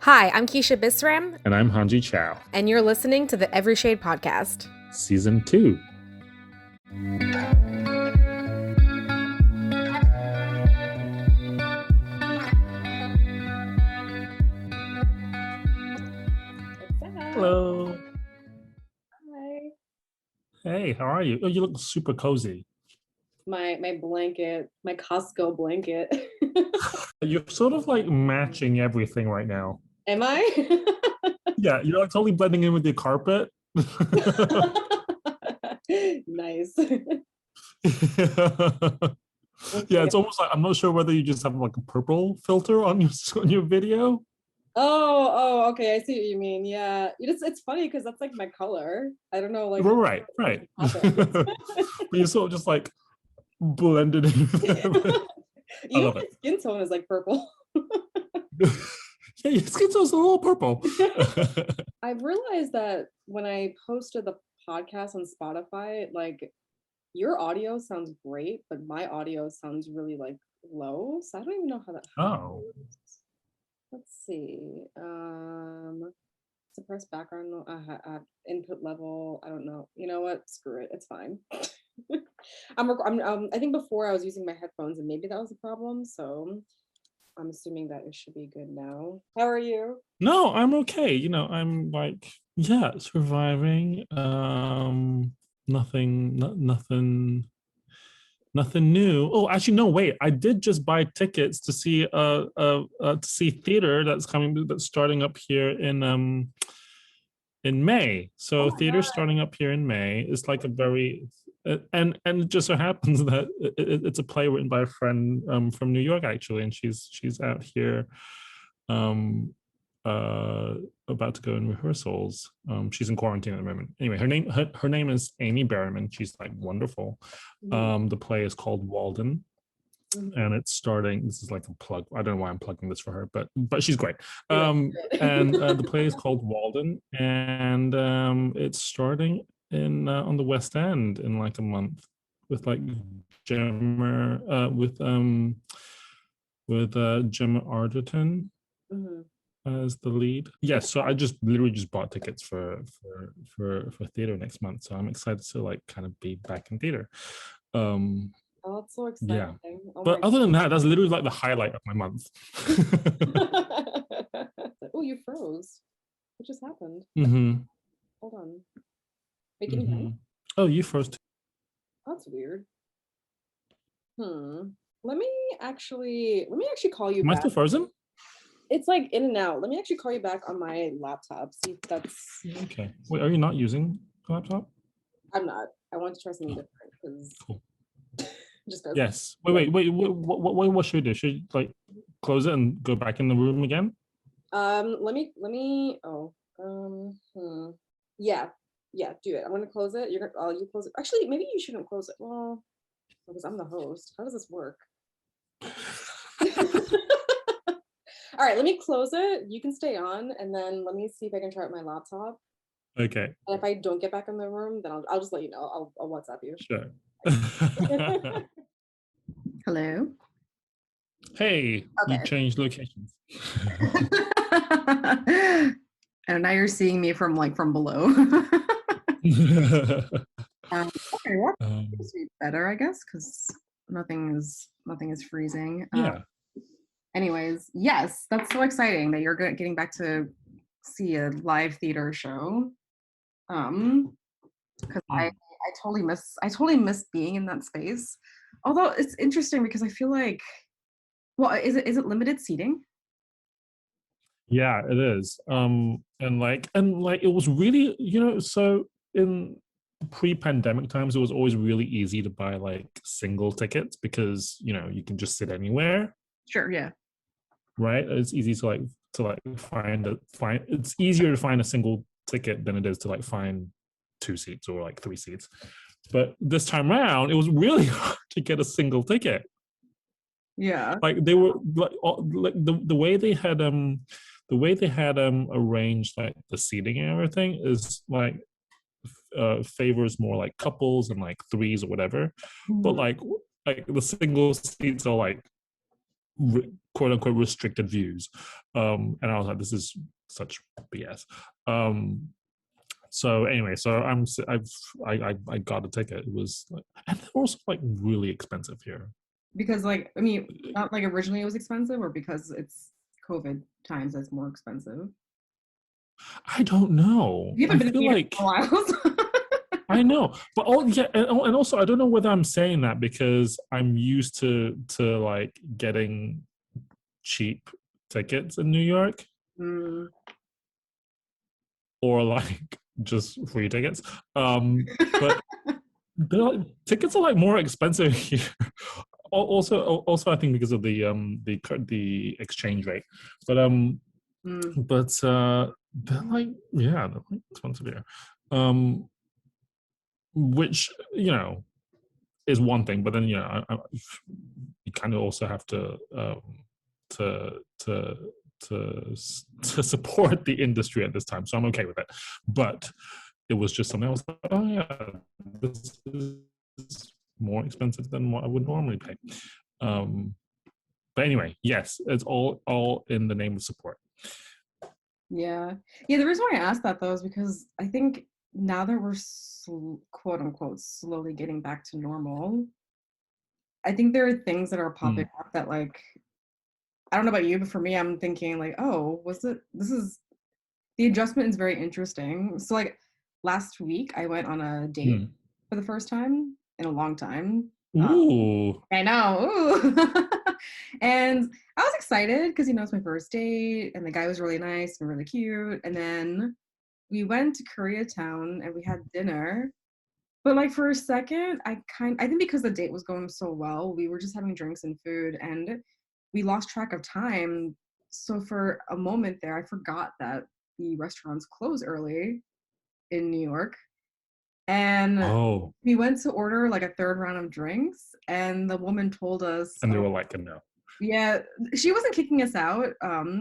Hi, I'm Keisha Bisram. And I'm Hanjie Chow. And you're listening to the Every Shade Podcast. Season 2. Hello. Hi. Hey, how are you? Oh, you look super cozy. My blanket, my Costco blanket. You're sort of like matching everything right now. Am I? Yeah, you're like totally blending in with your carpet. Nice. Yeah, it's almost like I'm not sure whether you just have like a purple filter on your video. Oh, okay. I see what you mean. Yeah, it's funny because that's like my color. I don't know, like Right. But you're sort of just like blended in. You know, my skin tone is like purple. Yeah, your skin tone's a little purple. I've realized that when I posted the podcast on Spotify, like your audio sounds great, but my audio sounds really like low. So I don't even know how that happens. Let's see. Suppress background input level. I don't know. You know what? Screw it. It's fine. I think before I was using my headphones and maybe that was a problem. So I'm assuming that it should be good now. How are you? No, I'm okay. You know, I'm like, yeah, surviving. Nothing new. Oh, actually, no, wait. I did just buy tickets to see theater that's starting up here in May. So theater's starting up here in May. It's like a very and it just so happens that it's a play written by a friend from New York actually, and she's out here about to go in rehearsals. She's in quarantine at the moment. Anyway, her name is Amy Berryman. She's like wonderful. The play is called Walden. And it's starting. This is like a plug. I don't know why I'm plugging this for her, but she's great. And the play is called Walden, and it's starting in on the West End in like a month with like Gemma Gemma Arterton as the lead. Yes, so I literally just bought tickets for theater next month, so I'm excited to like kind of be back in theater. Oh, that's so exciting. Yeah. But other than that, that's literally like the highlight of my month. Oh, you froze. What just happened? Hold on. Wait, can you hear me? Oh, you froze too. That's weird. Let me actually call you back. Am I still frozen? It's like in and out. Let me actually call you back on my laptop. See if that's okay. Wait, are you not using the laptop? I'm not. I want to try something different because cool. Just yes. Wait. What should we do? Should we, like close it and go back in the room again? Let me. Yeah. Do it. I'm gonna close it. You're gonna. You close it. Actually, maybe you shouldn't close it. Well, because I'm the host. How does this work? All right. Let me close it. You can stay on, and then let me see if I can try out my laptop. Okay. And if I don't get back in the room, then I'll just let you know. I'll WhatsApp you. Sure. Hello. Hey, okay. You changed locations. And now you're seeing me from below. Okay, that's better, I guess, because nothing is freezing. Yeah. Anyways, yes, that's so exciting that you're getting back to see a live theater show. Because I totally miss being in that space. Although it's interesting because I feel like, well, is it limited seating? Yeah, it is. And it was really, so in pre-pandemic times, it was always really easy to buy like single tickets because you can just sit anywhere. Sure, yeah. Right, it's easy to find. It's easier to find a single ticket than it is to like find 2 seats or like 3 seats. But this time around, it was really hard to get a single ticket. Yeah, like they were like the way they had arranged like the seating and everything is like favors more like couples and like threes or whatever. But like the single seats are like quote unquote restricted views. And I was like, this is such BS. So anyway, so I got a ticket. It was and they're also like really expensive here. Because like, I mean, not like originally it was expensive, or because it's COVID times it's more expensive. I don't know. You haven't I been feel eating like for a while. So. I know, but and also I don't know whether I'm saying that because I'm used to like getting cheap tickets in New York, or like just free tickets. But tickets are like more expensive here. Also, I think because of the exchange rate, but they're like they're like expensive here. Which is one thing, but then you kind of also have to support the industry at this time, so I'm okay with it. But it was just something I was like, oh yeah, this is more expensive than what I would normally pay. But anyway, yes, it's all in the name of support. Yeah. The reason why I asked that though is because I think now that we're quote unquote slowly getting back to normal, I think there are things that are popping up that, like, I don't know about you, but for me, I'm thinking like, oh, the adjustment is very interesting. So like last week I went on a date for the first time in a long time. Ooh. I know. Ooh. And I was excited because, it's my first date and the guy was really nice and really cute. And then we went to Koreatown and we had dinner. But like for a second, I think because the date was going so well, we were just having drinks and food and we lost track of time. So for a moment there, I forgot that the restaurants close early in New York. And we went to order like a third round of drinks and the woman told us, and they were like, no. Yeah, she wasn't kicking us out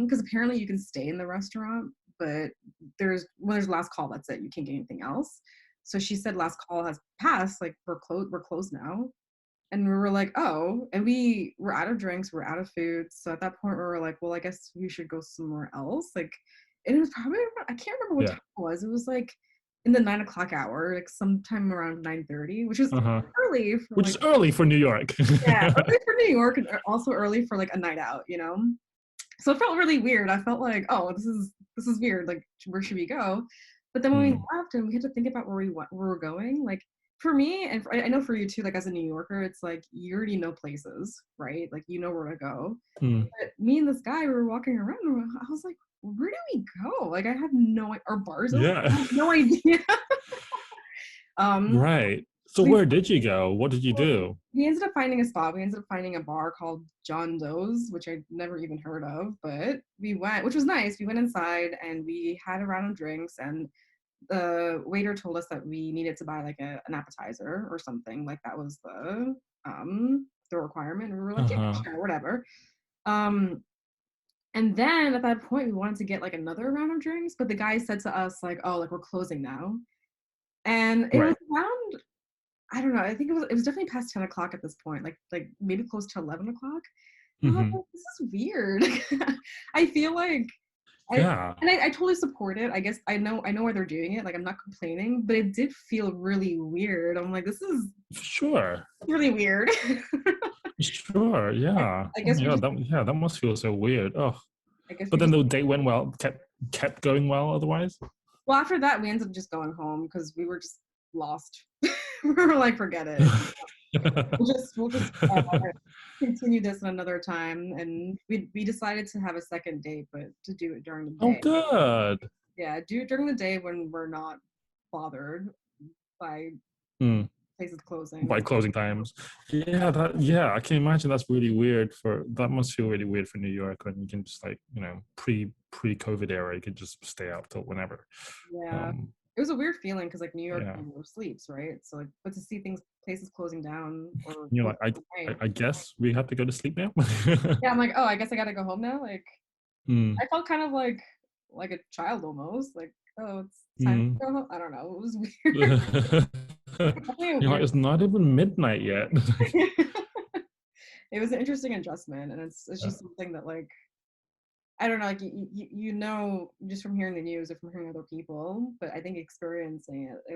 because apparently you can stay in the restaurant, but when there's last call, that's it. You can't get anything else. So she said last call has passed, like we're closed now. And we were like, oh, and we were out of drinks, we're out of food. So at that point we were like, well, I guess we should go somewhere else. Like, and it was probably, I can't remember what time it was. It was like in the 9 o'clock hour, like sometime around 9:30, which is early. Which is early for New York. Yeah, early for New York, and also early for like a night out, So it felt really weird. I felt like, oh, this is weird. Like, where should we go? But then when we left and we had to think about where we were going, like for me, and I know for you too, like as a New Yorker, it's like you already know places, right? Like you know where to go. But me and this guy, we were walking around, and I was like, where do we go? Like I have our bars open? I have no idea. Right. So where did you go? What did you do? We ended up finding a spot. We ended up finding a bar called John Doe's, which I'd never even heard of, but we went, which was nice. We went inside and we had a round of drinks and the waiter told us that we needed to buy like an appetizer or something. Like that was the requirement. And we were like, yeah, sure, whatever. And then at that point we wanted to get like another round of drinks, but the guy said to us like, oh, like we're closing now. And it was around, I don't know, I think it was definitely past 10 o'clock at this point, like maybe close to 11 o'clock. I was like, this is weird. I feel like, I totally support it. I guess I know why they're doing it. Like, I'm not complaining, but it did feel really weird. I'm like, this is really weird. Sure, yeah. I guess that must feel so weird. Oh, but then the date went well, kept going well otherwise. Well, after that, we ended up just going home because we were just lost. We were like, forget it. We'll just continue this another time. And we decided to have a second date, but to do it during the day. Oh, good. Yeah, do it during the day when we're not bothered by places closing. By closing times. Yeah, I can imagine that's really weird that must feel really weird for New York when you can just like, pre-COVID era, you could just stay out till whenever. Yeah. It was a weird feeling because like New York never sleeps, right? So like, but to see places closing down, or you're like, I guess we have to go to sleep now. Yeah, I'm like, oh, I guess I gotta go home now. Like, I felt kind of like a child almost. Like, oh, it's time to go home. I don't know. It was weird. You're like, it's not even midnight yet. it was an interesting adjustment, and it's just something that like I don't know, like you know just from hearing the news or from hearing other people, but I think experiencing it,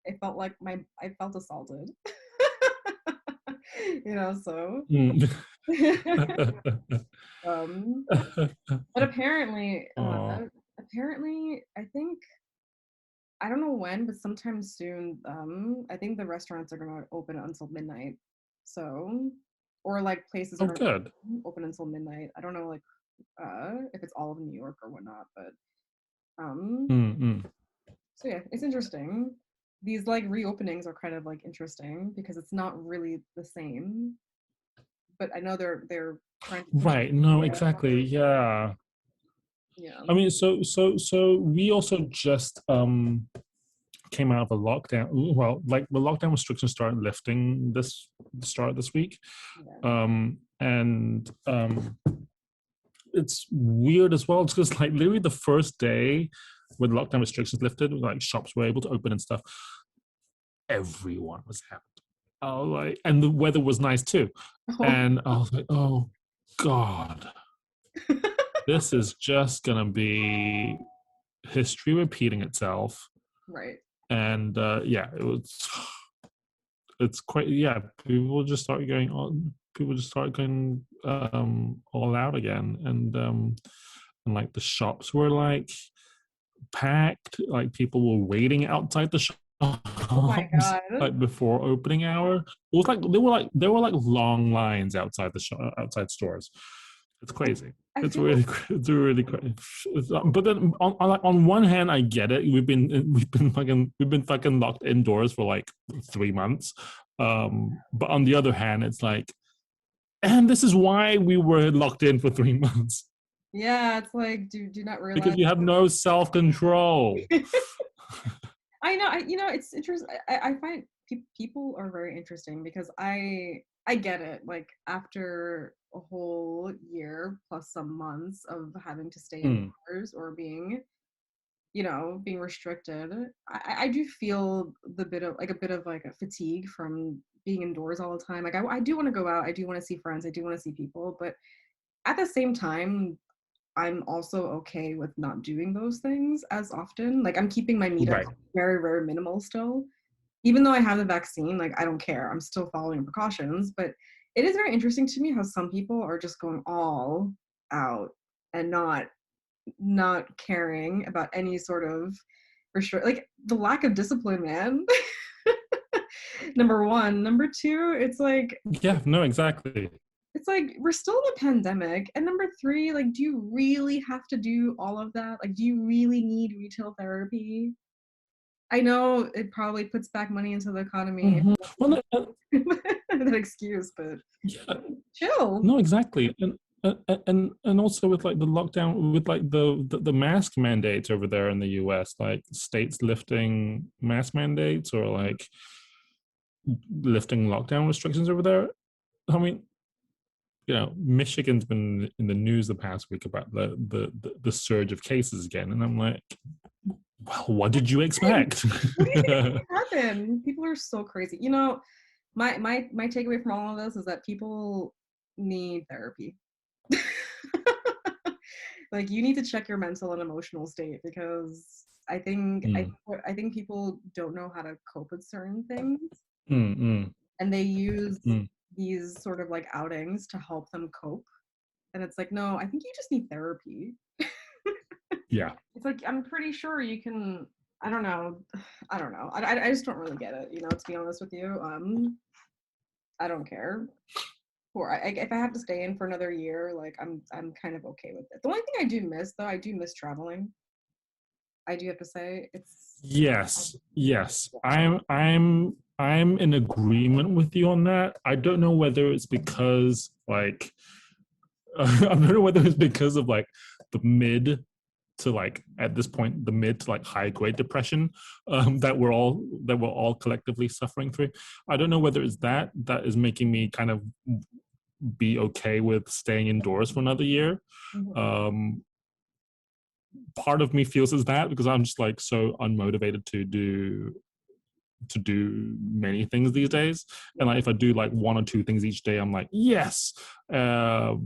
it felt like I felt assaulted. You know, so Mm. um but apparently Oh, apparently I think I don't know when, but sometime soon, I think the restaurants are gonna open until midnight. So or like places are oh, gonna good. open until midnight. I don't know like if it's all of New York or whatnot, but um Mm-mm. so yeah, it's interesting. These like reopenings are kind of like interesting because it's not really the same. But I know they're trying to push Right. No, yeah, exactly. Yeah. yeah. I mean, so we also just came out of a lockdown. Well, like the lockdown restrictions started lifting the start of this week. Yeah. And it's weird as well because like literally the first day when lockdown restrictions lifted, like shops were able to open and stuff, everyone was happy. Oh, like, and the weather was nice too. Oh, And I was like, oh God, this is just gonna be history repeating itself. right. And yeah, it's quite, yeah, people just start going on, people just start going all out again. And like the shops were like packed, like people were waiting outside the shops Oh my God. like before opening hour. It was like there were like long lines outside the outside stores. It's crazy. I It's feel really it's really crazy. But then on one hand, I get it. We've been fucking locked indoors for like 3 months. But on the other hand, it's like, and this is why we were locked in for 3 months yeah, it's like do not because realize. you have no self control. I know, you know, it's interesting. I find people are very interesting because I get it. Like after a whole year plus some months of having to stay Mm, indoors or being, you know, being restricted, I do feel the bit of like a bit of like a fatigue from being indoors all the time. Like I do want to go out, I do want to see friends, I do want to see people, but at the same time, I'm also okay with not doing those things as often. Like I'm keeping my meetups right. very, very minimal still. Even though I have the vaccine, like I don't care. I'm still following precautions. But it is very interesting to me how some people are just going all out and not caring about any sort of restrict like the lack of discipline, man. Number one. Number two, Yeah, no, exactly. it's like we're still in a pandemic. And number three, like, do you really have to do all of that? Like, do you really need retail therapy? I know it probably puts back money into the economy. Mhm. Well, no, That excuse, but yeah, chill. no, exactly. And also with like the lockdown, with like the mask mandates over there in the US, like states lifting mask mandates or like lifting lockdown restrictions over there. I mean, you know, Michigan's been in the news the past week about the surge of cases again, and I'm like, well, what did you expect? What do you think happened? People are so crazy. You know, my takeaway from all of this is that people need therapy. Like you need to check your mental and emotional state because Mm, I think people don't know how to cope with certain things mm, mm, and they use mm. these sort of like outings to help them cope. And it's like, no, I think you just need therapy. Yeah. It's like I'm pretty sure you can. I don't know. I don't know. I just don't really get it. You know, to be honest with you, I don't care. Or if I have to stay in for another year, like I'm kind of okay with it. The only thing I do miss, though, I do miss traveling. I do have to say, it's Yes. Yes. I'm in agreement with you on that. I don't know whether it's because like I don't know whether it's because of like the mid to like at this point the mid to like high grade depression that we're all collectively suffering through. I don't know whether it's that is making me kind of be okay with staying indoors for another year. Mhm. Um, Part of me feels as that because I'm just like so unmotivated to do to do many things these days. And like if I do like one or two things each day, I'm like, yes. But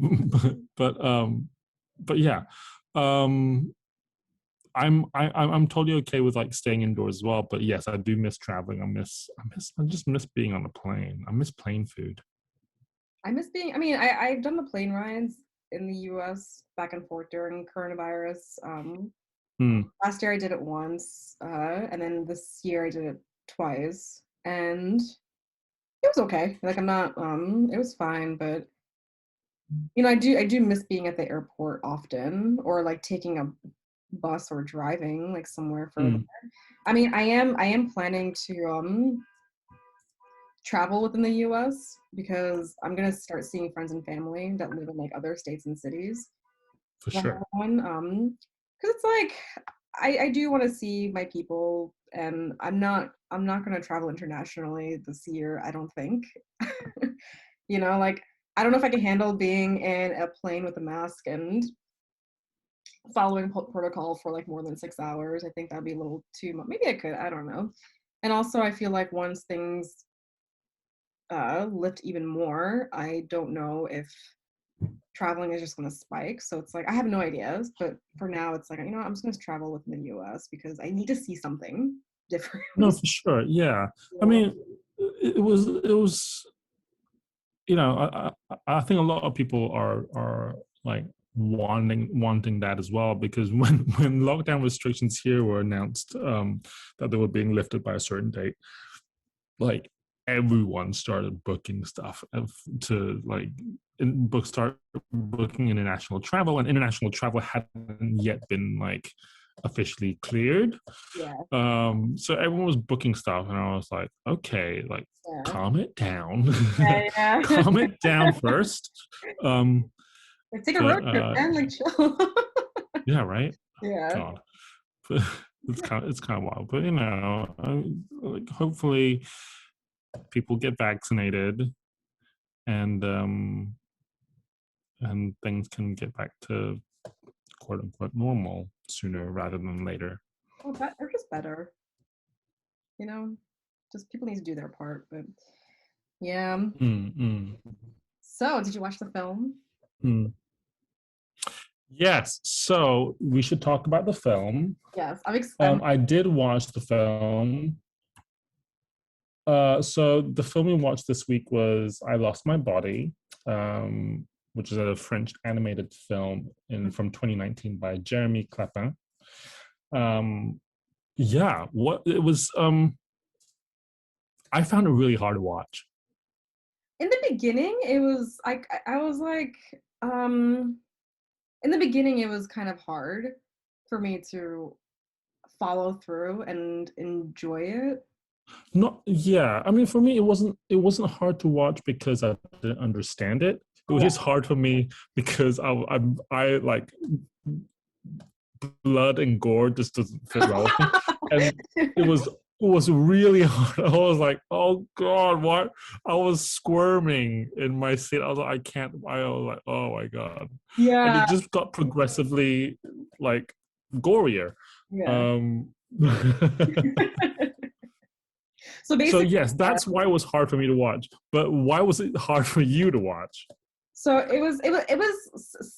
yeah. I'm totally okay with like staying indoors as well. But yes, I do miss traveling. I just miss being on a plane. I miss plane food. I miss being, I mean, I've done the plane rides in the US back and forth during coronavirus. Last year I did it once, and then this year I did it twice, and it was okay. Like I'm not, it was fine, but you know, I do miss being at the airport often, or like taking a bus or driving like somewhere further. I mean, I am planning to travel within the US because I'm gonna start seeing friends and family that live in like other states and cities. For sure. Because it's like I do want to see my people, and I'm not gonna travel internationally this year, I don't think. You know, like I don't know if I can handle being in a plane with a mask and following protocol for like more than 6 hours. I think that'd be a little too much. Maybe I could, I don't know. And also I feel like once things lift even more, I don't know if traveling is just going to spike. So it's like I have no ideas, but for now it's like, you know, I'm just going to travel within the US because I need to see something different. No, for sure. Yeah. I mean, it was you know, I think a lot of people are like wanting that as well, because when lockdown restrictions here were announced, that they were being lifted by a certain date, like everyone started booking stuff to like start booking international travel, and international travel hadn't yet been like officially cleared. So everyone was booking stuff, and I was like, okay, like calm it down. Calm it down first. Take a road trip, man, like chill. Yeah, right. Yeah. God. But it's kind of wild, but you know, like hopefully people get vaccinated, and things can get back to quote unquote normal sooner rather than later. Well, or just better. You know, just people need to do their part. But yeah. So, did you watch the film? Yes. So we should talk about the film. Yes, I'm excited. I did watch the film. So the film we watched this week was I Lost My Body, which is a French animated film from 2019 by Jérémy Clapin. Yeah, what it was. I found it really hard to watch. In the beginning, it was like I was like, in the beginning, it was kind of hard for me to follow through and enjoy it. Yeah, I mean, for me, it wasn't hard to watch because I didn't understand it. It was just hard for me because I like blood and gore just doesn't fit well with me. And it was really hard. I was like, oh God, what? I was squirming in my seat. I was like, I can't. I was like, oh my God. Yeah. And it just got progressively like gorier. Yeah. So yes, that's why it was hard for me to watch. But why was it hard for you to watch? So it was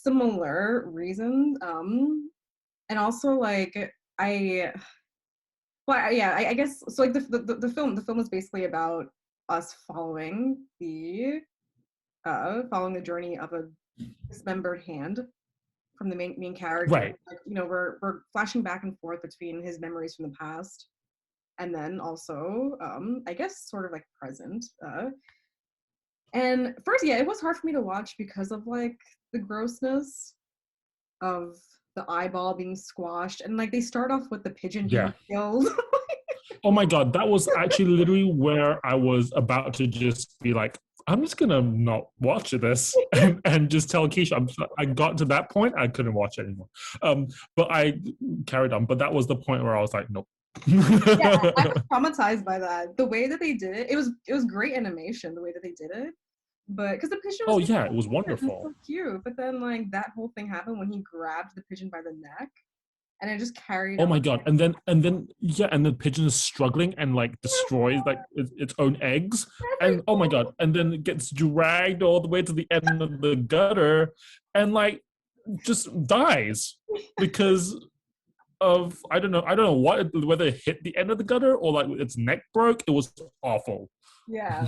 similar reasons. And also like I guess so. Like the film is basically about us following the journey of a dismembered hand from the main character. Right. Like, you know, we're flashing back and forth between his memories from the past, and then also I guess sort of like present. And first, yeah, it was hard for me to watch because of like the grossness of the eyeball being squashed, and like they start off with the pigeon being killed. Oh my God, that was actually literally where I was about to just be like, I'm just gonna not watch this and just tell Keisha. I got to that point, I couldn't watch it anymore. But I carried on. But that was the point where I was like, nope. Yeah, I was traumatized by that. The way that they did it, it was great animation. The way that they did it, but because the pigeon was it was wonderful, so cute. But then like that whole thing happened when he grabbed the pigeon by the neck. and it just carried Oh on. my god! And then the pigeon is struggling and like destroys like its own eggs, and oh my god! And then it gets dragged all the way to the end of the gutter, and like just dies because of I don't know what, whether it hit the end of the gutter or like its neck broke. It was awful. Yeah,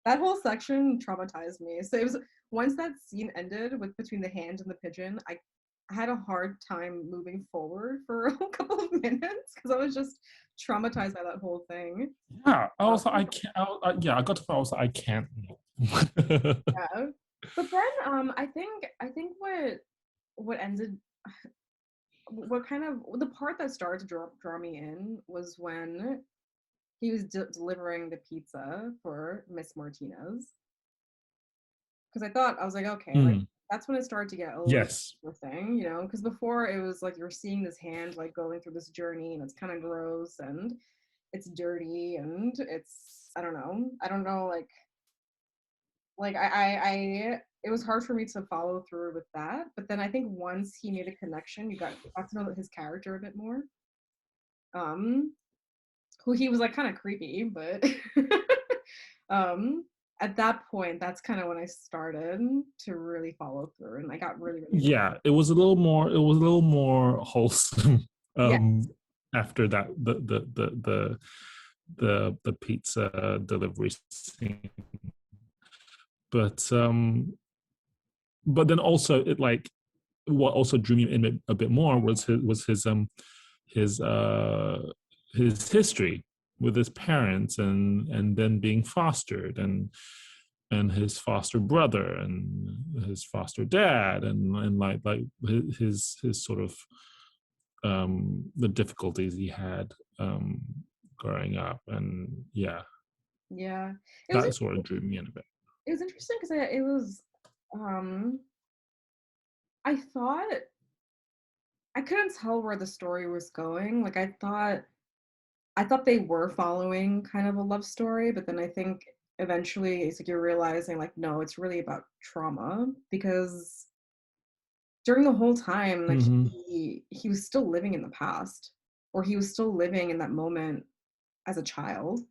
that whole section traumatized me. So it was once that scene ended with between the hand and the pigeon, I had a hard time moving forward for a couple of minutes because I was just traumatized by that whole thing. Yeah, I was like, I can't. I got to. I was like, I can't. Yeah, but then I think what ended what kind of the part that started to draw me in was when he was delivering the pizza for Miss Martinez. Because I was like, okay, like Mm, that's when it started to get a little yes. thing, you know, because before it was like you're seeing this hand like going through this journey and it's kind of gross and it's dirty and it's I don't know like I it was hard for me to follow through with that. But then I think once he made a connection, you got to know his character a bit more. Um, who he was like kind of creepy, but um at that point that's kind of when I started to really follow through and I got really Yeah, it was a little more. It was a little more wholesome. yeah After that, the pizza delivery scene, but then also it like what also drew me in a bit more was his his history with his parents and then being fostered and his foster brother and his foster dad and like his sort of the difficulties he had growing up and yeah, yeah it was that sort of drew me in a bit. it was interesting because it was um I thought I couldn't tell where the story was going. Like I thought they were following kind of a love story, but then I think eventually it's like you're realizing like no, it's really about trauma because during the whole time like Mm-hmm. he was still living in the past or he was still living in that moment as a child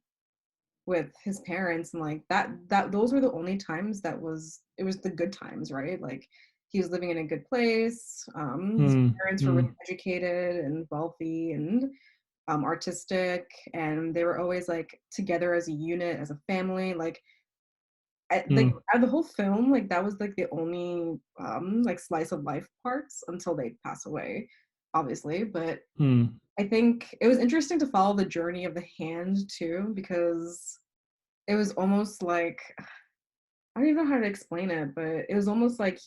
with his parents and like that those were the only times it was the good times, right? Like he was living in a good place. His parents were really Mm-hmm. educated and wealthy and artistic, and they were always like together as a unit, as a family. Like, like Mm-hmm. out of the whole film, like that was like the only like slice of life parts until they pass away, obviously. But I think it was interesting to follow the journey of the hand too, because it was almost like I don't even know how to explain it, but it was almost like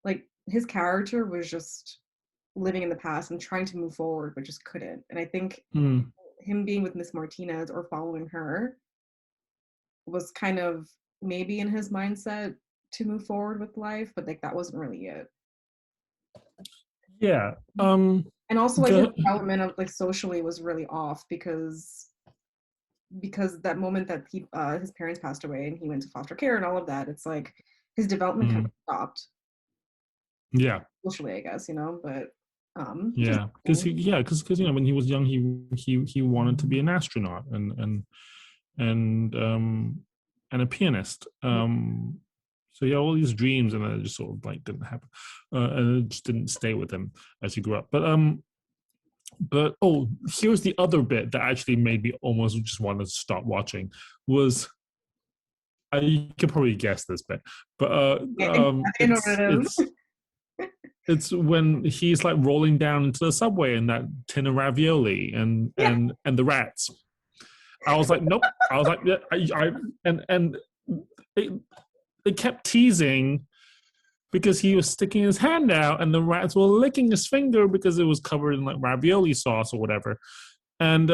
like his character was just living in the past and trying to move forward, but just couldn't. And I think Mm-hmm. him being with Miss Martinez or following her was kind of maybe in his mindset to move forward with life, but like that wasn't really it. Yeah. And also like his The development of like socially was really off because that moment that his parents passed away and he went to foster care and all of that, it's like his development kind mm, of stopped yeah. socially, I guess, you know, but which is Yeah, because when he was young, he wanted to be an astronaut and and a pianist. So he had all these dreams, and it just sort of like didn't happen, and it just didn't stay with him as he grew up. But oh, here's the other bit that actually made me almost just want to stop watching. Was you can probably guess this bit, but I know what it is. it's when he's like rolling down into the subway in that tin of ravioli Yeah. and the rats. I was like, nope. I was like, yeah, and it, it kept teasing because he was sticking his hand out and the rats were licking his finger because it was covered in like ravioli sauce or whatever. And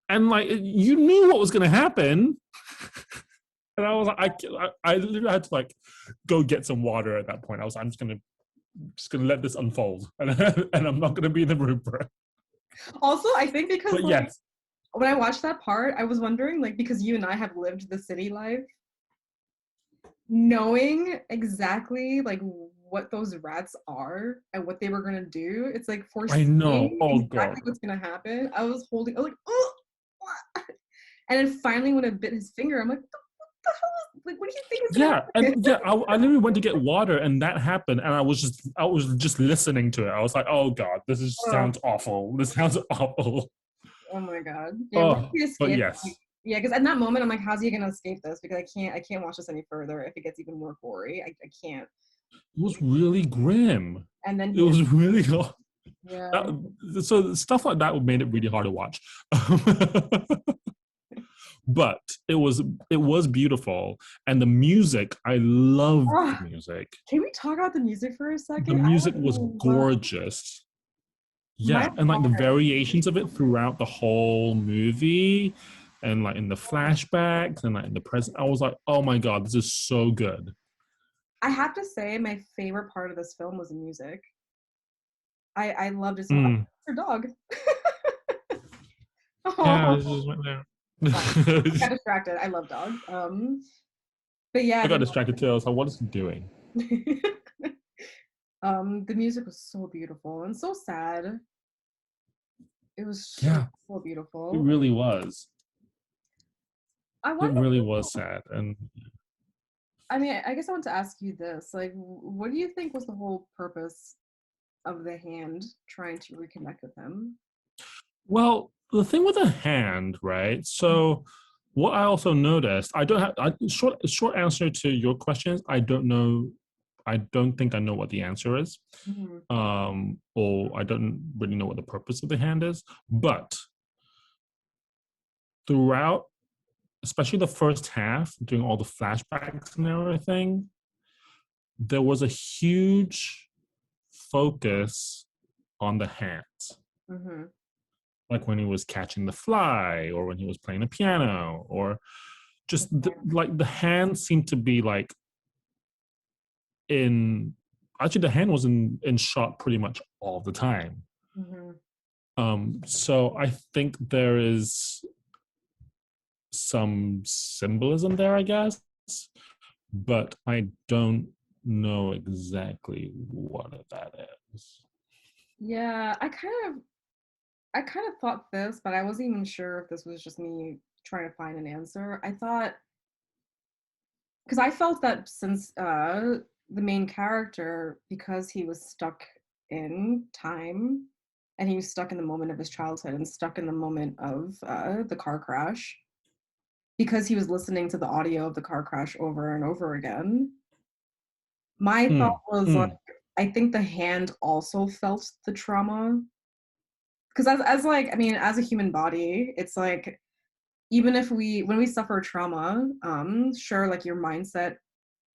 like you knew what was going to happen. And I was like, I literally had to like go get some water at that point. I was like, I'm just gonna let this unfold, and and I'm not gonna be in the room for it. Also, I think because But like yes, when I watched that part, I was wondering like because you and I have lived the city life, knowing exactly like what those rats are and what they were gonna do. It's like I know. foreseeing Oh exactly god. what's gonna happen. I was like, oh, and then finally when it bit his finger, I'm like, what the hell is, like, what do you think is gonna Yeah, happen? and I literally went to get water, and that happened, and I was just listening to it. I was like, oh god, Oh, sounds awful. This sounds awful. oh my god. Yeah, once Oh, he but escaped, like, yes, yeah, because in that moment I'm like, how's he gonna escape this? Because I can't watch this any further if it gets even more gory. I can't. it was really grim. And then It was really yeah. so stuff like that made it really hard to watch. But it was beautiful, and the music, I loved Ah, the music. can we talk about the music for a The second? music was Love gorgeous. my Yeah, and like the variations of it throughout the whole movie, and like in the flashbacks and like in the present, I was like, oh my god, this is so good. I have to say my favorite part of this film was the music. I loved it so much. Mm. Her dog. Yeah, Oh, this is right there. I got distracted. I love dogs. But yeah, I got distracted too. I was like, what is he doing? the music was so beautiful and so sad. It was Yeah, so it beautiful. really was. I It wonder. really was sad. And I mean, I guess I want to ask you this: like, what do you think was the whole purpose of the hand trying to reconnect with him? well, the thing with the hand, right? So what I also noticed, I don't have short answer to your questions. I don't know. I don't think I know what the answer is. Mm-hmm. Or I don't really know what the purpose of the hand is. But throughout, especially the first half, doing all the flashbacks and everything, there was a huge focus on the hands. Mm-hmm. Like when he was catching the fly, or when he was playing the piano, or just like the hand seemed to be like in. Actually, the hand was in shot pretty much all the time. Mm-hmm. So I think there is some symbolism there, I guess, but I don't know exactly what that is. Yeah, I kind of thought this, but I wasn't even sure if this was just me trying to find an answer. I thought because I felt that since the main character, because he was stuck in time and he was stuck in the moment of his childhood and stuck in the moment of the car crash, because he was listening to the audio of the car crash over and over again. My thought was like, I think the hand also felt the trauma because as like I mean as a human body, it's like even if when we suffer trauma, sure, like your mindset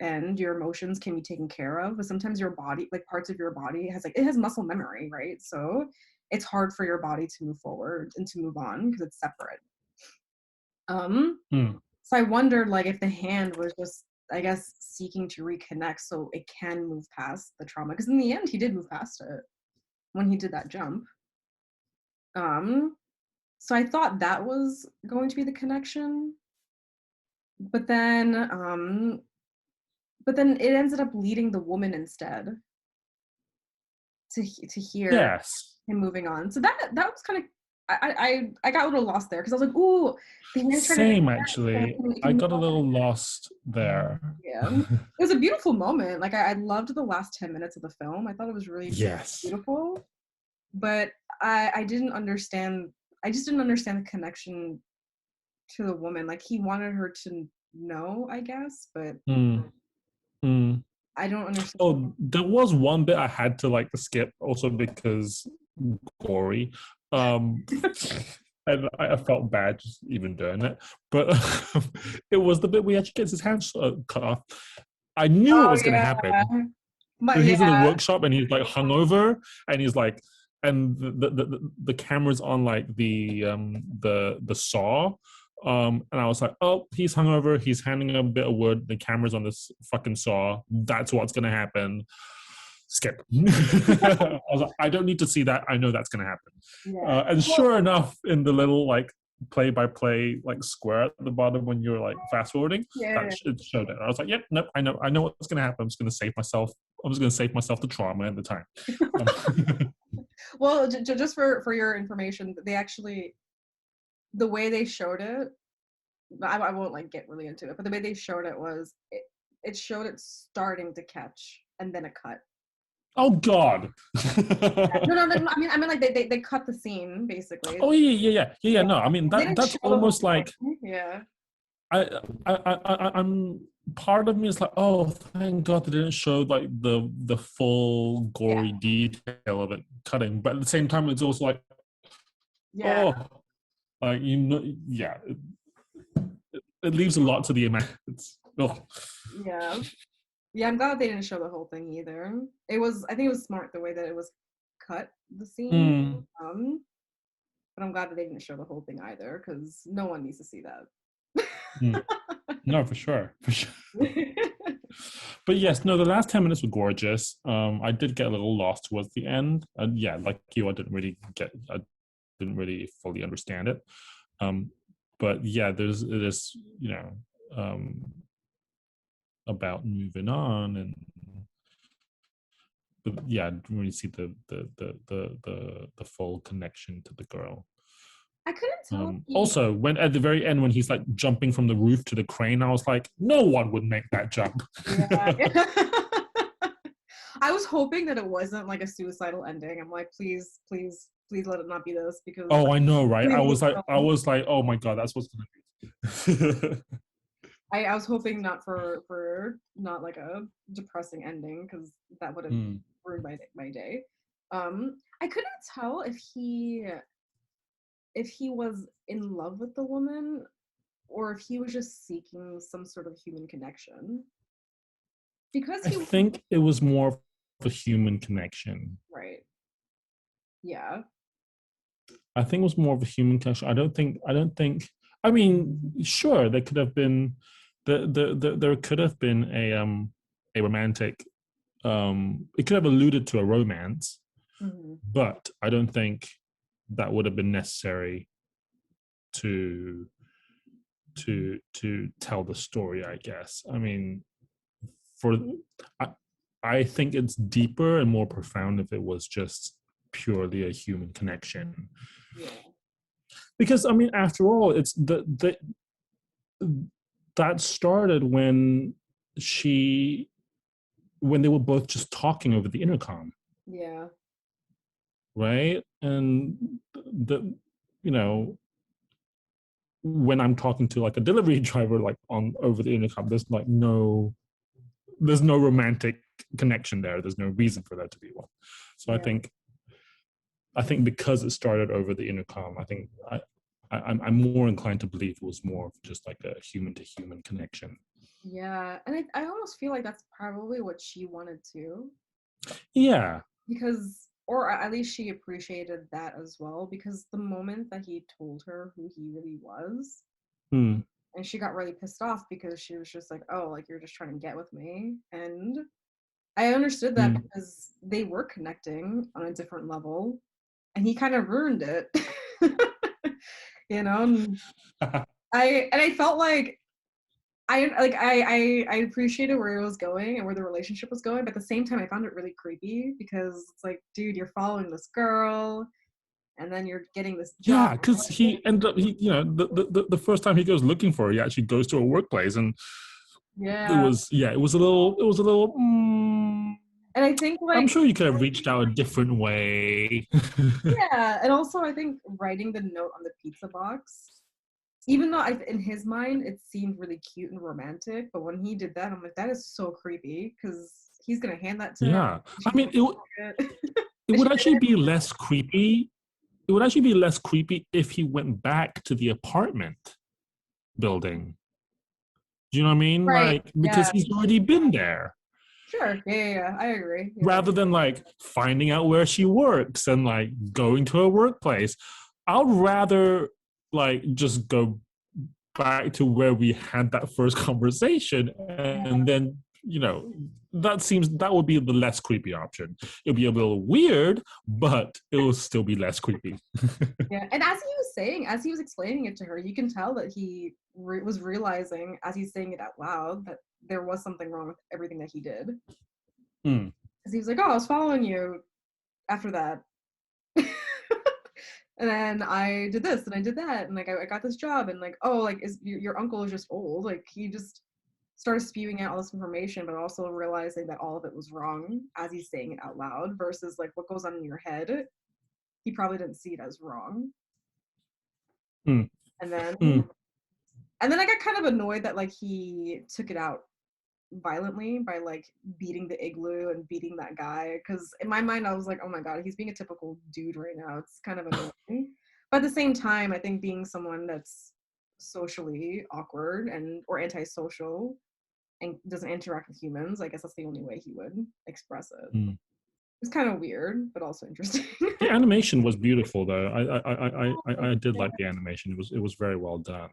and your emotions can be taken care of, but sometimes your body, like parts of your body it has muscle memory, right? So it's hard for your body to move forward and to move on because it's separate. So I wondered like if the hand was just, I guess, seeking to reconnect so it can move past the trauma, because in the end he did move past it when he did that jump. So I thought that was going to be the connection, but then it ended up leading the woman instead to hear Yes. him moving on. So that was kind of I got a little lost there because I was like, ooh, the hand's trying to Same, actually. I got a little lost there. yeah. It was a beautiful moment. Like I loved the last 10 minutes of the film. I thought it was really Yes. beautiful. But I didn't understand. I just didn't understand the connection to the woman. Like he wanted her to know, I guess, but I don't understand. Oh, there was one bit I had to like skip also because gory. And I felt bad just even doing it. But it was the bit where he actually gets his hands cut off. I knew it was going to happen. But He's in the workshop and he's like hungover, and he's like, and the camera's on like the saw. And I was like, oh, he's hungover. He's handing a bit of wood. The camera's on this fucking saw. That's what's gonna happen. Skip. I was like, I don't need to see that. I know that's gonna happen. Yeah. And sure enough, in the little like play-by-play like square at the bottom when you're like fast forwarding, Yeah. it showed it. I was like, yep, nope, I know what's gonna happen. I'm just gonna save myself I was going to save myself the trauma at the time. Um, Well, just for your information, they actually, the way they showed it, I won't like get really into it, but the way they showed it was it showed it starting to catch and then a cut. oh God. No, I mean like they cut the scene basically. Oh yeah. No, I mean They didn't that's show the whole almost like thing. Yeah. I'm part of me is like, oh, thank God they didn't show like the full gory detail of it cutting, but at the same time, it's also like, Yeah. oh, like yeah, it leaves a lot to the imagine. Oh. Yeah. Yeah, I'm glad they didn't show the whole thing either. I think it was smart the way that it was cut, the scene. But I'm glad that they didn't show the whole thing either, because no one needs to see that. No, for sure. But yes, no, the last 10 minutes were gorgeous. I did get a little lost towards the end. And yeah, like you, I didn't really fully understand it. But yeah, it is, about moving on, and but yeah, I didn't really see the full connection to the girl. I couldn't tell. Also, when at the very end, when he's like jumping from the roof to the crane, I was like, no one would make that jump. Yeah. I was hoping that it wasn't like a suicidal ending. I'm like, please let it not be this, because Oh, I know, right? I was like, oh my God, that's what's gonna be. I was hoping not for not like a depressing ending, because that would have ruined my day. I couldn't tell if he was in love with the woman or if he was just seeking some sort of human connection. Because I think it was more of a human connection. Right. Yeah. I think it was more of a human connection. I don't think. I mean, sure, there could have been, there could have been a romantic. It could have alluded to a romance, but I don't think that would have been necessary to tell the story, I guess. I mean, I think it's deeper and more profound if it was just purely a human connection. Yeah. Because I mean, after all, it's that started when they were both just talking over the intercom. Yeah. Right? And when I'm talking to like a delivery driver, like on over the intercom, there's no romantic connection there. There's no reason for that to be one. So yeah. I think because it started over the intercom, I think I'm more inclined to believe it was more of just like a human to human connection. Yeah, and I almost feel like that's probably what she wanted to. Yeah. Because, or at least she appreciated that as well, because the moment that he told her who he really was, and she got really pissed off because she was just like, oh, like you're just trying to get with me. And I understood that because they were connecting on a different level, and he kind of ruined it. And I felt like I appreciated where it was going and where the relationship was going, but at the same time I found it really creepy, because it's like, dude, you're following this girl and then you're getting this job. Yeah, because he ended up the first time he goes looking for her, he actually goes to a workplace, and it was a little and I think, like, I'm sure you could have reached out a different way. Yeah, and also I think writing the note on the pizza box, even though in his mind it seemed really cute and romantic, but when he did that, I'm like, that is so creepy, because he's gonna hand that to her. Yeah, I mean, it would actually be less creepy. It would actually be less creepy if he went back to the apartment building. Do you know what I mean? Right. Like, because he's already been there. Sure. Yeah, I agree. Yeah. Rather than like finding out where she works and like going to her workplace, I'd rather like just go back to where we had that first conversation, and then that would be the less creepy option. It'll be a little weird, but it will still be less creepy. Yeah, and as he was explaining it to her, you can tell that he was realizing, as he's saying it out loud, that there was something wrong with everything that he did. Mm. Because he was like, oh, I was following you after that. And then I did this and I did that, and like I got this job, and like, oh, like is your uncle is just old. Like he just started spewing out all this information, but also realizing that all of it was wrong as he's saying it out loud, versus like what goes on in your head. He probably didn't see it as wrong. Mm. And then Mm. and then I got kind of annoyed that like he took it out violently by like beating the igloo and beating that guy, because in my mind I was like, oh my god, he's being a typical dude right now. It's kind of annoying. But at the same time, I think being someone that's socially awkward and or antisocial and doesn't interact with humans, I guess that's the only way he would express it. Mm. It's kind of weird but also interesting. The animation was beautiful, though. I did Yeah. like the animation. It was very well done.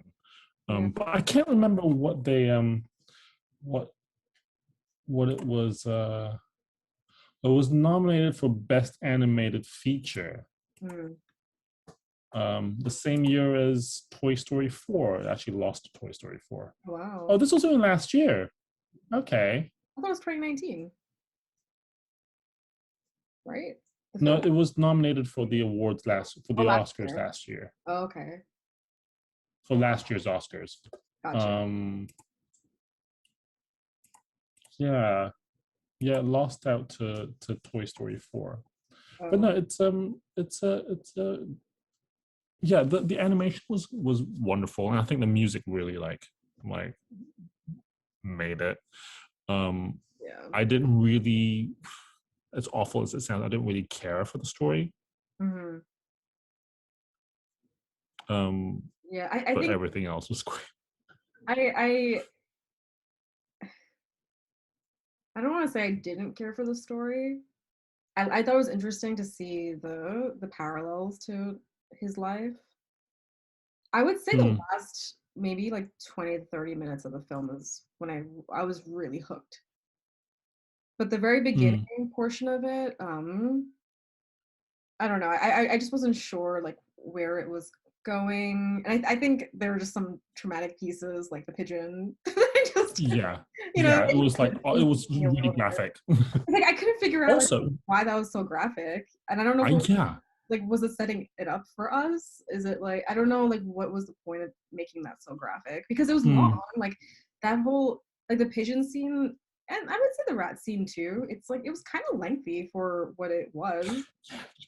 Yeah. But I can't remember what they what it was. It was nominated for Best Animated Feature. Mm. The same year as Toy Story 4. It actually lost to Toy Story 4. Wow. Oh, this was only last year. Okay. I thought it was 2019. Right? The No, film? it was nominated for the awards for the last Oscars year. last year. Oh, okay. For last year's Oscars. Gotcha. Yeah. Yeah, it lost out to Toy Story 4. But Oh. no, it's yeah, the animation was wonderful, and I think the music really like made it. Yeah. I didn't really, as awful as it sounds, I didn't really care for the story. Mm-hmm. Yeah, I But think everything else was great. I don't want to say I didn't care for the story. I thought it was interesting to see the parallels to his life. I would say the Mm, last maybe like 20 to 30 minutes of the film is when I was really hooked. But the very mm, beginning portion of it, I don't know. I just wasn't sure like where it was going. And I think there were just some traumatic pieces like the pigeon. I just, yeah, you know, yeah. It was like it was me a really little bit. graphic. Like I couldn't figure out like Also, why that was so graphic. And I don't know if it was, yeah, like was it setting it up for us? Is it like I don't know like what was the point of making that so graphic? Because it was long. mm, Like that whole like the pigeon scene and I would say the rat scene too. It's like it was kind of lengthy for what it was.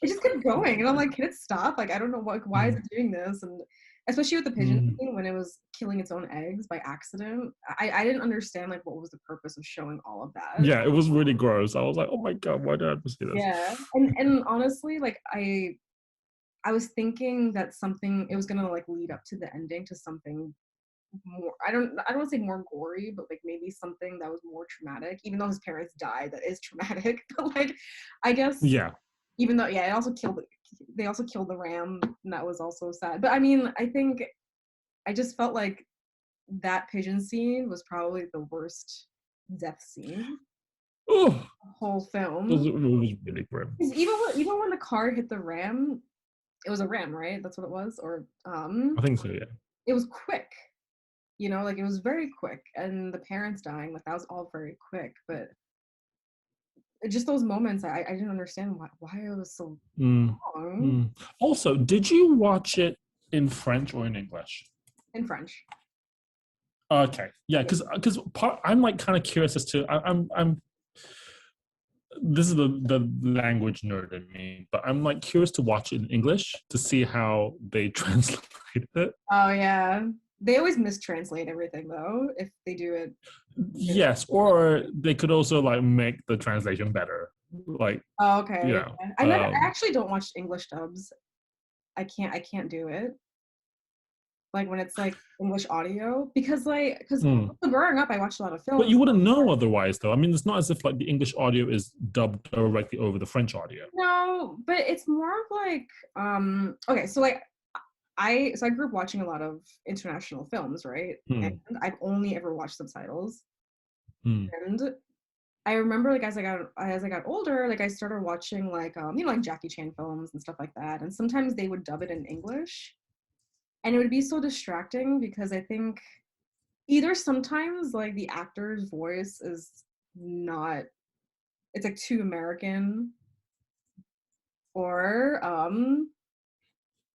It just kept going, and I'm like, can it stop? Like, I don't know what. Why is mm, it doing this? And especially with the pigeon mm. thing, when it was killing its own eggs by accident, I didn't understand like what was the purpose of showing all of that. Yeah, it was really gross. I was like, oh my god, why did I have to see this? Yeah, and honestly, like I was thinking that something it was gonna like lead up to the ending to something more. I don't want to say more gory, but like maybe something that was more traumatic. Even though his parents died, that is traumatic. But like, I guess Yeah. even though yeah, they also killed the ram, and that was also sad. But I mean, I think I just felt like that pigeon scene was probably the worst death scene Oh, the whole it was film. really grim. 'Cause even when the car hit the ram, it was a ram, right? That's what it was, or I think so. Yeah. it was quick. You know, like it was very quick, and the parents dying, like that was all very quick. But just those moments, I didn't understand why it was so Mm, long mm. Also, did you watch it in French or in English? in French. Okay, yeah, Yeah. because I'm like kind of curious as to I'm this is the language nerd in me, but I'm like curious to watch it in English to see how they translate it. Oh yeah. They always mistranslate everything though, if they do it. Yes, or they could also like make the translation better, like Oh, you okay. know. Yeah. I actually don't watch English dubs. I can't do it. Like when it's like English audio because Mm. growing up I watched a lot of But films. you wouldn't know otherwise, though. I mean, it's not as if like the English audio is dubbed directly over the French audio. No, but it's more of like okay, so like I grew up watching a lot of international films, right? And Hmm. I've only ever watched subtitles. Hmm. And I remember like as I got older, like I started watching like like Jackie Chan films and stuff like that. And sometimes they would dub it in English. And it would be so distracting because I think either sometimes like the actor's voice is not it's like too American, or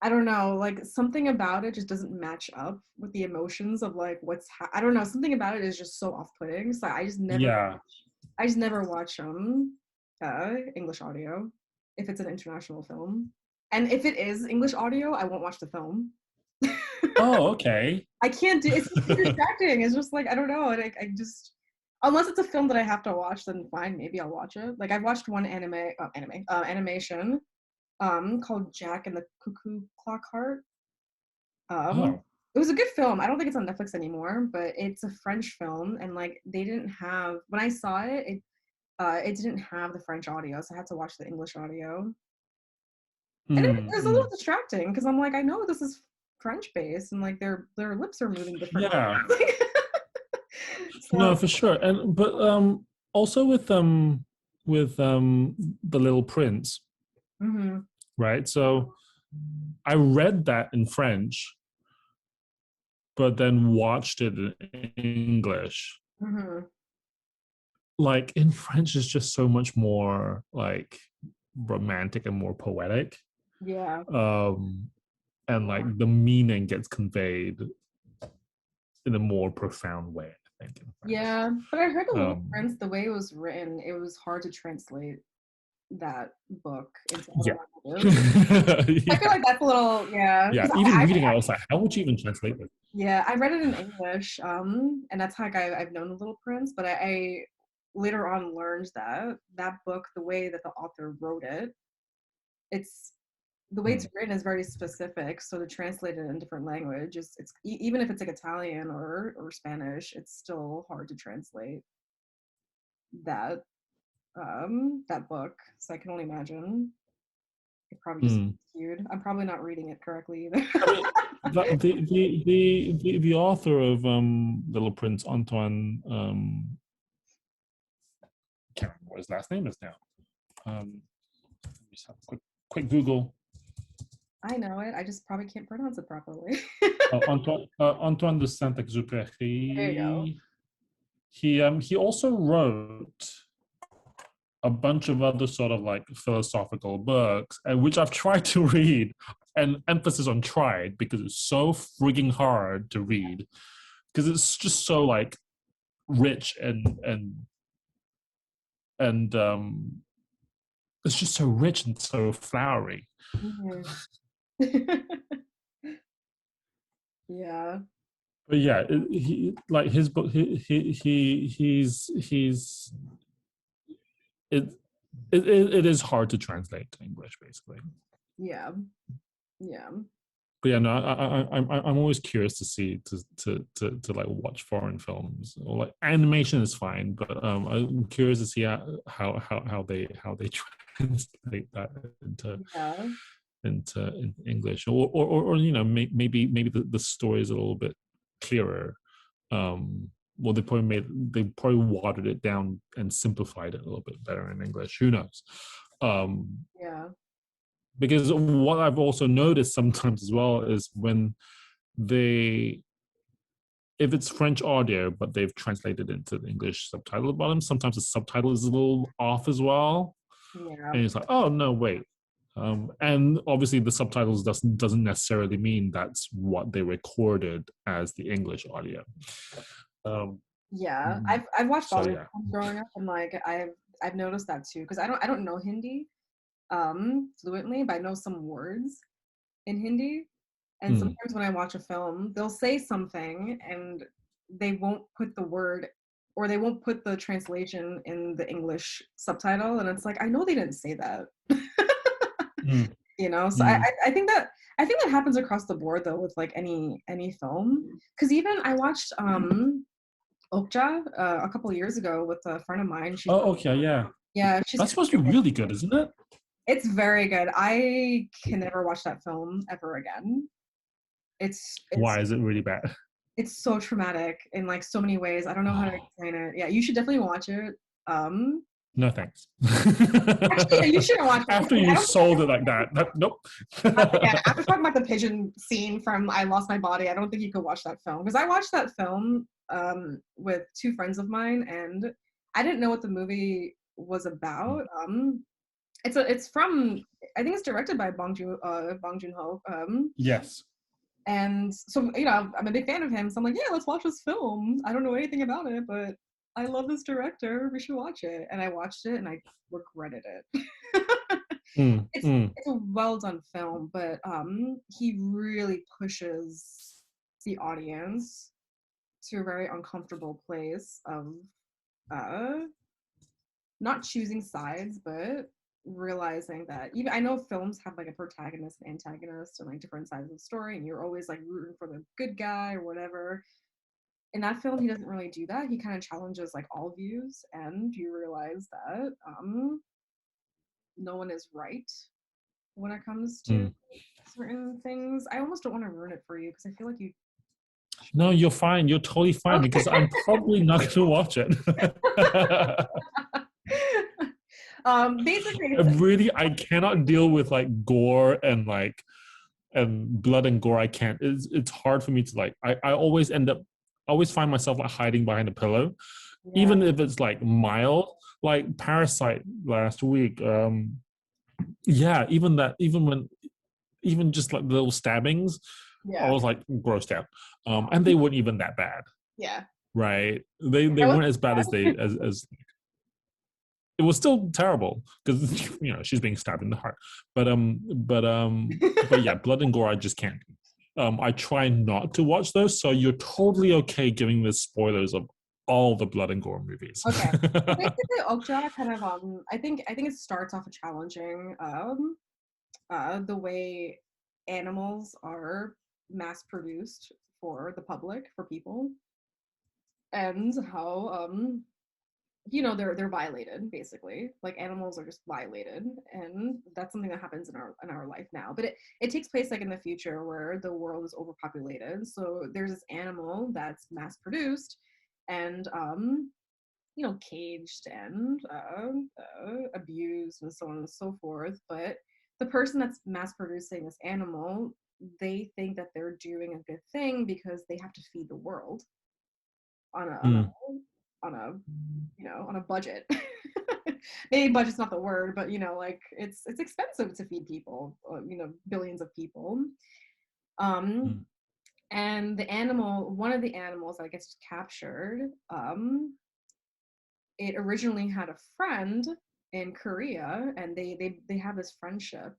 I don't know, like something about it just doesn't match up with the emotions of like I don't know, something about it is just so off-putting. So Yeah. I just never watch English audio if it's an international film. And if it is English audio, I won't watch the film. Oh, okay. I can't do it's just too distracting. It's just like I don't know. And I just unless it's a film that I have to watch, then fine, maybe I'll watch it. Like I've watched one animation called Jack and the Cuckoo Clock Heart. Oh. It was a good film. I don't think it's on Netflix anymore, but it's a French film, and like they didn't have when I saw it, it didn't have the French audio, so I had to watch the English audio. And it was a little distracting because I'm like, I know this is French based, and like their lips are moving differently. Yeah. So, No, for sure. And but also with the Little Prince, mhm, right? So I read that in French, but then watched it in English. mhm. Like in French, it's just so much more like romantic and more poetic. Yeah. And like the meaning gets conveyed in a more profound way, I think. Yeah, but I heard The Little Prince, the way it was written, it was hard to translate that book into other languages. I feel like that's a little, yeah. Yeah, 'Cause even reading it, I was like, how would you even translate this? yeah, I read it in English, and that's how I've known The Little Prince, but I later on learned that that book, the way that the author wrote it, it's the way it's written is very specific. So to translate it in a different language, it's even if it's like Italian or Spanish, it's still hard to translate that that book. So I can only imagine it probably just skewed. I'm probably not reading it correctly either. I mean, the author of Little Prince, Antoine, I can't remember what his last name is now. Let me just have a quick Google. I know it. I just probably can't pronounce it properly. Antoine de Saint-Exupéry. There you go. He also wrote a bunch of other sort of like philosophical books, and which I've tried to read, and emphasis on tried because it's so frigging hard to read because it's just so like rich and it's just so rich and so flowery. Yeah. But yeah, he like his book. He's it is hard to translate to English, basically. Yeah. Yeah. But yeah, no, I'm always curious to see to like watch foreign films, or like animation is fine, but I'm curious to see how they translate that into English, or you know maybe the story is a little bit clearer. Well, they probably watered it down and simplified it a little bit better in English. Who knows? Yeah. Because what I've also noticed sometimes as well is when if it's French audio, but they've translated into the English subtitle at the bottom, sometimes the subtitle is a little off as well. Yeah. And it's like, oh no, wait. And obviously the subtitles doesn't necessarily mean that's what they recorded as the English audio. Yeah. I've watched all yeah. growing up, and like I've noticed that too, because I don't know Hindi fluently, but I know some words in Hindi. And sometimes when I watch a film, they'll say something and they won't put the word, or they won't put the translation in the English subtitle, and it's like, I know they didn't say that. You know, so I think that happens across the board though with like any film, because even I watched Okja a couple years ago with a friend of mine. Okay, yeah. Yeah, that's supposed to be really good, isn't it? It's very good. I can never watch that film ever again. It's why is it really bad? It's so traumatic in like so many ways. I don't know how to explain it. Yeah, you should definitely watch it. No thanks. Actually, you shouldn't watch it. After you sold it like that. Nope. Yeah, after talking about the pigeon scene from I Lost My Body, I don't think you could watch that film, because I watched that film with two friends of mine, and I didn't know what the movie was about. It's from, I think it's directed by Bong Joon-ho. Yes. And so, you know, I'm a big fan of him. So I'm like, yeah, let's watch this film. I don't know anything about it, but I love this director. We should watch it. And I watched it and I regretted it. It's a well done film, but he really pushes the audience to a very uncomfortable place of not choosing sides, but realizing that even I know films have like a protagonist and antagonist and like different sides of the story, and you're always like rooting for the good guy or whatever. In that film, he doesn't really do that. He kind of challenges like all views, and you realize that no one is right when it comes to certain things. I almost don't want to ruin it for you because I feel like you. No, you're fine. You're totally fine because I'm probably not going to watch it. Basically, I cannot deal with like gore and blood and gore. I can't. It's hard for me to like. I always find myself like hiding behind a pillow, even if it's like mild, like Parasite last week. Even just like little stabbings, I was like grossed out. And they weren't even that bad. Yeah. Right. They weren't as bad as it was still terrible because you know she's being stabbed in the heart. But yeah, blood and gore I just can't. I try not to watch those, so you're totally okay giving the spoilers of all the blood and gore movies. Okay. Basically, Okja kind of I think it starts off challenging the way animals are mass produced for the public, for people, and how you know they're violated, basically. Like animals are just violated, and that's something that happens in our life now, but it takes place like in the future where the world is overpopulated. So there's this animal that's mass produced and you know, caged and abused and so on and so forth. But the person that's mass producing this animal, they think that they're doing a good thing because they have to feed the world on a you know, on a budget. Maybe budget's not the word, but you know, like it's expensive to feed people, you know, billions of people. And one of the animals that gets captured, it originally had a friend in Korea, and they have this friendship.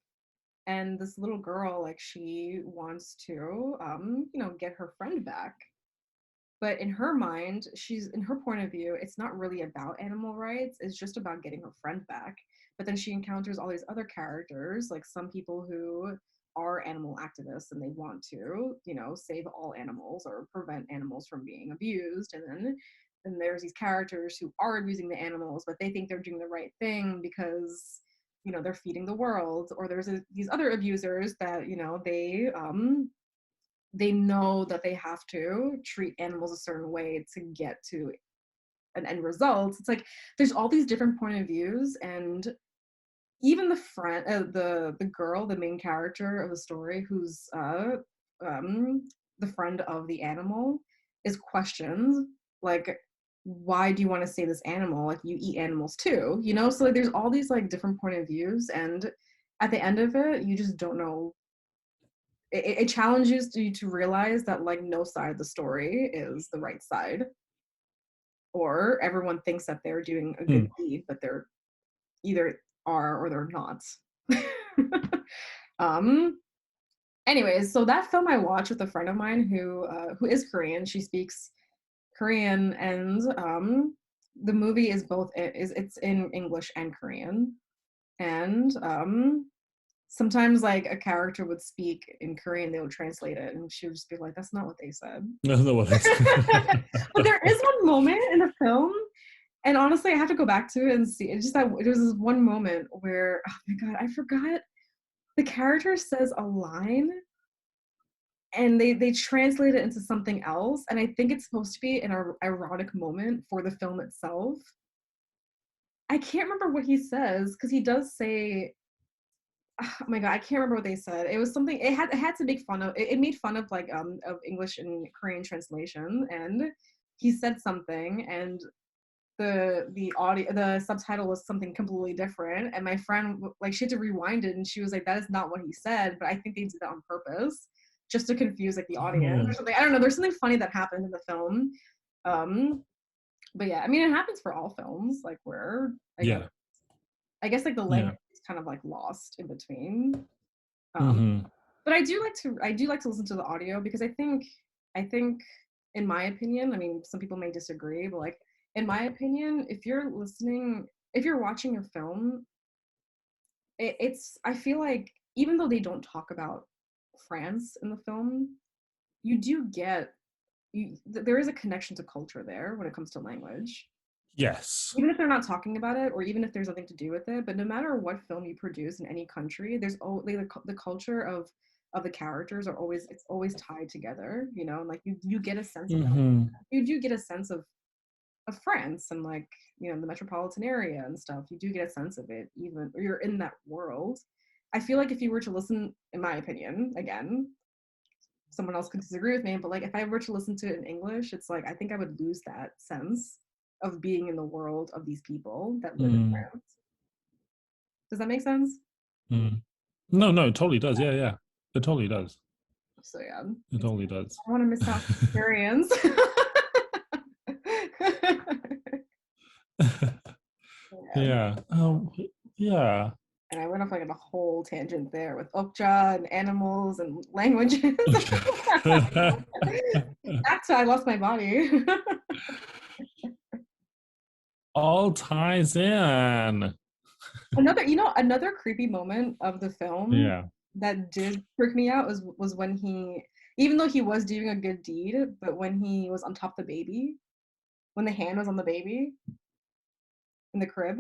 And this little girl, like, she wants to you know, get her friend back. But in her mind, in her point of view, it's not really about animal rights, it's just about getting her friend back. But then she encounters all these other characters, like some people who are animal activists and they want to, you know, save all animals or prevent animals from being abused. And then there's these characters who are abusing the animals, but they think they're doing the right thing because, you know, they're feeding the world. Or there's these other abusers that, you know, they know that they have to treat animals a certain way to get to an end result. It's like there's all these different point of views, and even the friend, the girl, the main character of the story, who's the friend of the animal, is questioned like, why do you want to save this animal? Like, you eat animals too, you know? So like there's all these like different point of views, and at the end of it, you just don't know. It challenges you to realize that like no side of the story is the right side, or everyone thinks that they're doing a good deed, but they're either are or they're not. Anyways, so that film I watched with a friend of mine who is Korean. She speaks Korean, and the movie is it's in English and Korean. And sometimes like a character would speak in Korean, they would translate it, and she would just be like, that's not what they said. That's not what they said. But there is one moment in the film, and honestly I have to go back to it and see. It's just that there was this one moment where, oh my god, I forgot, the character says a line and they translate it into something else, and I think it's supposed to be an ironic moment for the film itself. I can't remember what he says, because he does say, oh my god, I can't remember what they said. It was something, it had to make fun of it made fun of like of English and Korean translation, and he said something, and the audio, the subtitle was something completely different, and my friend like she had to rewind it, and she was like, "That is not what he said," but I think they did that on purpose, just to confuse like the audience or something. I don't know. There's something funny that happened in the film, but yeah, I mean, it happens for all films, like where I guess like the language is kind of like lost in between. But I do like to listen to the audio because I think in my opinion, I mean, some people may disagree, but like in my opinion, if you're watching a film, I feel like even though they don't talk about France in the film, you do get there is a connection to culture there when it comes to language. Yes. Even if they're not talking about it, or even if there's nothing to do with it, but no matter what film you produce in any country, there's always the culture of the characters it's always tied together, you know, and like you get a sense of you do get a sense of France and like, you know, the metropolitan area and stuff. You do get a sense of it, even or you're in that world. I feel like if you were to listen, in my opinion, again, someone else could disagree with me, but like if I were to listen to it in English, it's like I think I would lose that sense of being in the world of these people that live in France. Does that make sense? No, it totally does. Yeah. It totally does. So yeah. It totally does. I want to miss out the experience. Yeah. Yeah. And I went off like on a whole tangent there with Okja and animals and languages. Back to I lost my body. All ties in. Another creepy moment of the film that did freak me out was when he, even though he was doing a good deed, but when he was on top of the baby, when the hand was on the baby in the crib.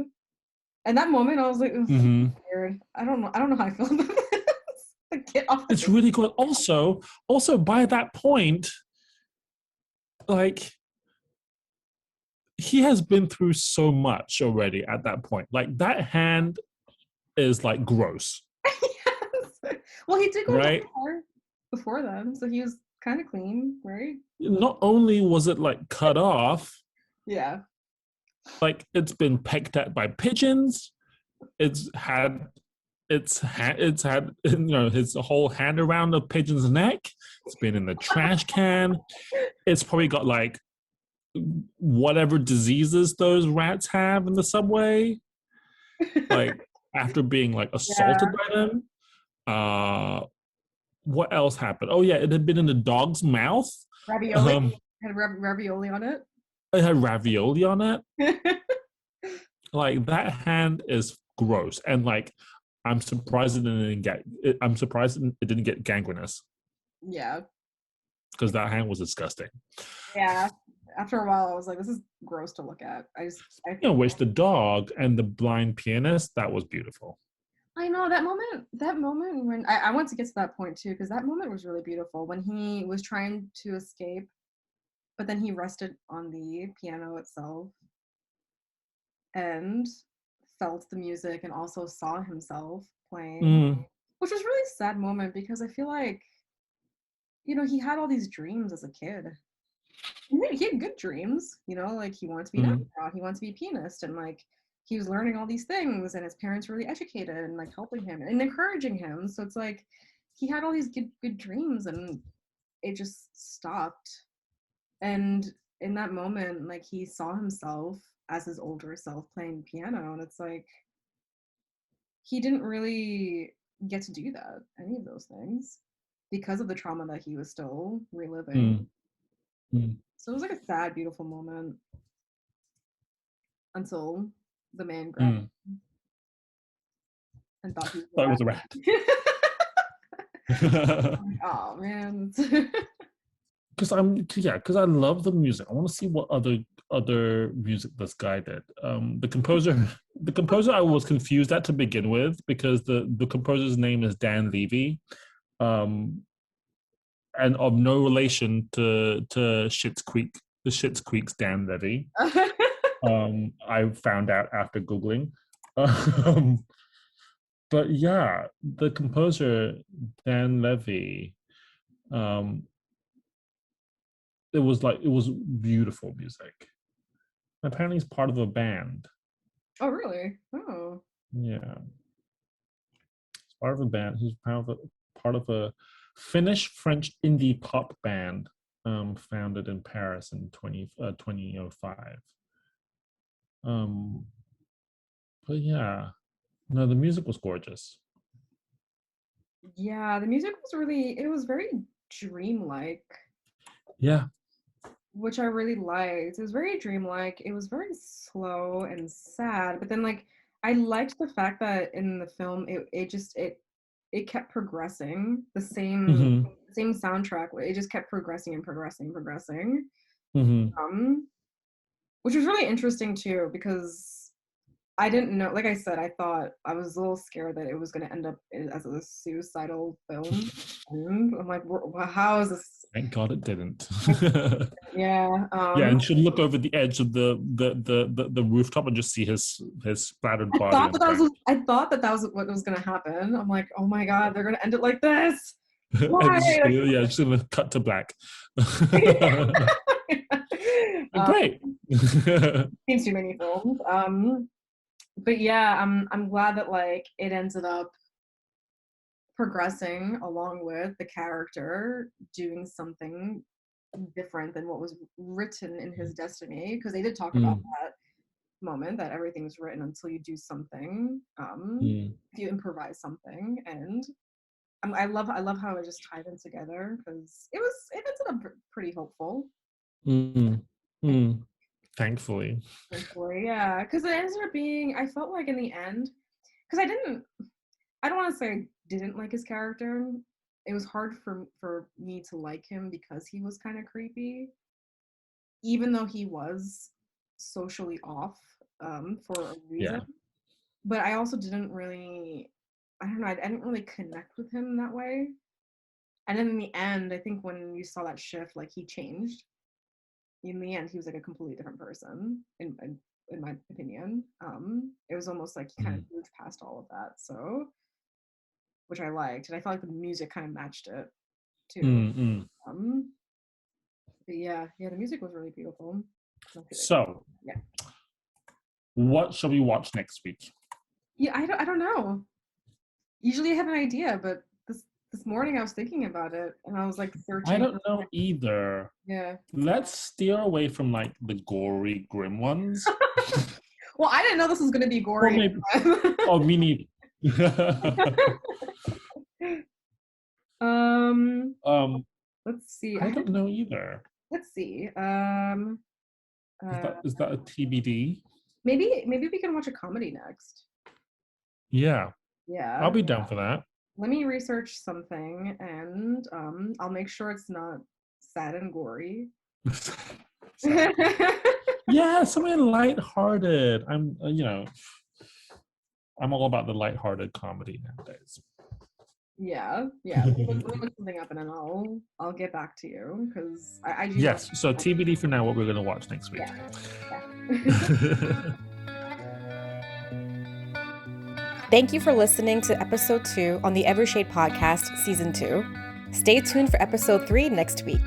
And that moment I was like, weird. I don't know how I feel about this. Like, get off the It's really cool. Also by that point, like he has been through so much already at that point. Like that hand is like gross. Yes. Well, he did go to right? the bar before then, so he was kind of clean, right? Not only was it like cut off, Yeah. like it's been pecked at by pigeons. It's had you know his whole hand around the pigeon's neck. It's been in the trash can. It's probably got like whatever diseases those rats have in the subway, like after being like assaulted by them. What else happened? Oh yeah, it had been in the dog's mouth. Ravioli. Had ravioli on it. It had ravioli on it. Like that hand is gross, and like I'm surprised it didn't get. I'm surprised it didn't get gangrenous. Yeah. Because that hand was disgusting. Yeah. After a while, I was like, "This is gross to look at." Which the dog and the blind pianist, that was beautiful. I know that moment. That moment when I want to get to that point too, because that moment was really beautiful when he was trying to escape, but then he rested on the piano itself and felt the music and also saw himself playing, which was really a sad moment because I feel like, you know, he had all these dreams as a kid. He had good dreams, you know, like he wanted to be an astronaut, he wanted to be a pianist, and like he was learning all these things, and his parents were really educated and like helping him and encouraging him. So it's like he had all these good dreams, and it just stopped. And in that moment, like he saw himself as his older self playing piano, and it's like he didn't really get to do that, any of those things, because of the trauma that he was still reliving. So it was like a sad, beautiful moment until the man grabbed him and thought he was a rat. Oh man. Because I love the music. I want to see what other music this guy did. The composer I was confused at to begin with because the composer's name is Dan Levy, and of no relation to Schitt's Creek, the Schitt's Creek's Dan Levy. I found out after Googling. But yeah, the composer Dan Levy, it was beautiful music. Apparently, he's part of a band. Oh, really? Oh. Yeah, he's part of a band. He's part of a Finnish-French indie pop band founded in Paris in 2005. But yeah, no, the music was gorgeous. Yeah, the music was really, it was very dreamlike, Yeah. which I really liked. It was very dreamlike. It was very slow and sad, but then like I liked the fact that in the film it kept progressing. The same soundtrack. It just kept progressing and progressing. Which was really interesting too, because I didn't know, like I said, I thought I was a little scared that it was going to end up as a suicidal film. And I'm like, how is this? Thank God it didn't. Yeah. Yeah, and she'd look over the edge of the rooftop and just see his splattered body. I thought that was what was going to happen. I'm like, oh my God, they're going to end it like this. Why? Yeah, just gonna cut to black. Great. Seen too many films. But yeah, I'm glad that like it ended up progressing along with the character doing something different than what was written in his destiny, because they did talk about that moment that everything's written until you do something, if you improvise something. And I love how it just tied in together, because it ended up pretty hopeful. Thankfully, yeah, because it ended up being, I felt like in the end, because I don't want to say I didn't like his character. It was hard for me to like him because he was kind of creepy, even though he was socially off for a reason. Yeah. But I also didn't really, I don't know, I didn't really connect with him that way. And then in the end, I think when you saw that shift, like he changed. In the end, he was like a completely different person, in my opinion. It was almost like he kind of moved past all of that, so, which I liked, and I felt like the music kind of matched it too. But yeah, the music was really beautiful. So, yeah, what shall we watch next week? Yeah, I don't know. Usually I have an idea, but this morning I was thinking about it, and I was like searching. I don't know either. Yeah. Let's steer away from like the gory, grim ones. Well, I didn't know this was going to be gory. Oh, me neither. Let's see. I don't know either. Let's see. Is that a TBD? Maybe we can watch a comedy next. Yeah. Yeah. I'll be down for that. Let me research something, and I'll make sure it's not sad and gory. Yeah, something lighthearted. I'm all about the lighthearted comedy nowadays. Yeah. Let me look something up, and then I'll get back to you, because I do. Yes. So TBD for now. What we're going to watch next week. Yeah. Thank you for listening to episode 2 on the Every Shade Podcast, season 2. Stay tuned for episode 3 next week.